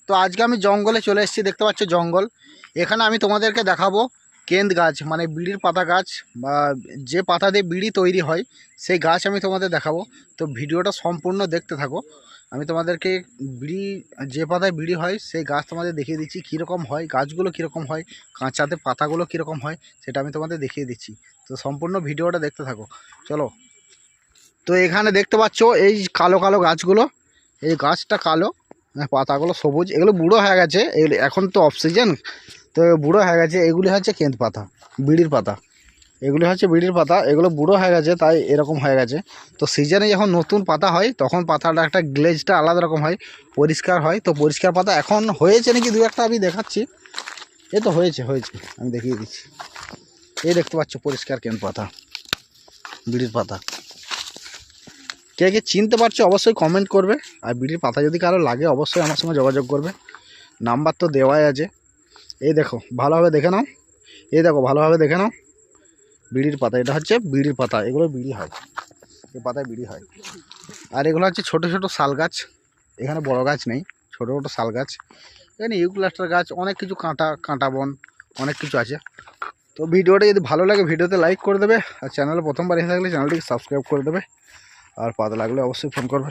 তো আজকে আমি জঙ্গলে চলে এসেছি, দেখতে পাচ্ছ জঙ্গল। এখানে আমি তোমাদেরকে দেখাবো কেন্দ গাছ, মানে বিড়ির পাতা গাছ, বা যে পাতা দিয়ে বিড়ি তৈরি হয় সেই গাছ আমি তোমাদের দেখাবো। তো ভিডিওটা সম্পূর্ণ দেখতে থাকো। আমি তোমাদেরকে বিড়ি, যে পাতায় বিড়ি হয় সেই গাছ তোমাদের দেখিয়ে দিচ্ছি কীরকম হয়, গাছগুলো কীরকম হয়, কাঁচাতে পাতাগুলো কীরকম হয় সেটা আমি তোমাদের দেখিয়ে দিচ্ছি। তো সম্পূর্ণ ভিডিওটা দেখতে থাকো, চলো। তো এখানে দেখতে পাচ্ছ এই কালো কালো গাছগুলো, এই গাছটা কালো, পাতাগুলো সবুজ, এগুলো বুড়ো হয়ে গেছে, এগুলো এখন তো অফ সিজন, তো বুড়ো হয়ে গেছে। এগুলি হচ্ছে কেন্দ পাতা, বিড়ির পাতা, এগুলি হচ্ছে বিড়ির পাতা। এগুলো বুড়ো হয়ে গেছে তাই এরকম হয়ে গেছে। তো সিজনে যখন নতুন পাতা হয় তখন পাতাটা একটা গ্লেজটা আলাদা রকম হয়, পরিষ্কার হয়। তো পরিষ্কার পাতা এখন হয়েছে নাকি দু একটা আমি দেখাচ্ছি। এই তো হয়েছে, আমি দেখিয়ে দিচ্ছি। এই দেখতে পাচ্ছ পরিষ্কার কেন্দ পাতা, বিড়ির পাতা। কে কে চিনতে পারছো অবশ্যই কমেন্ট করবে। আর বিড়ির পাতা যদি কারো লাগে অবশ্যই আমার সঙ্গে যোগাযোগ করবে, নাম্বার তো দেওয়াই আছে। এই দেখো ভালোভাবে দেখে নাও, এই দেখো ভালোভাবে দেখে নাও, বিড়ির পাতা, এটা হচ্ছে বিড়ির পাতা, এগুলো বিড়ি হয়, এই পাতায় বিড়ি হয়। আর এগুলো হচ্ছে ছোটো ছোটো শাল গাছ, এখানে বড় গাছ নেই, ছোটো ছোটো শাল গাছ। এখানে ইউক্যালিপটাস গাছ, অনেক কিছু, কাঁটা বন, অনেক কিছু আছে। তো ভিডিওটা যদি ভালো লাগে ভিডিওতে লাইক করে দেবে, আর চ্যানেলে প্রথমবার এসে থাকলে চ্যানেলটিকে সাবস্ক্রাইব করে দেবে। আর পাতা লাগলে অবশ্যই ফোন করবে।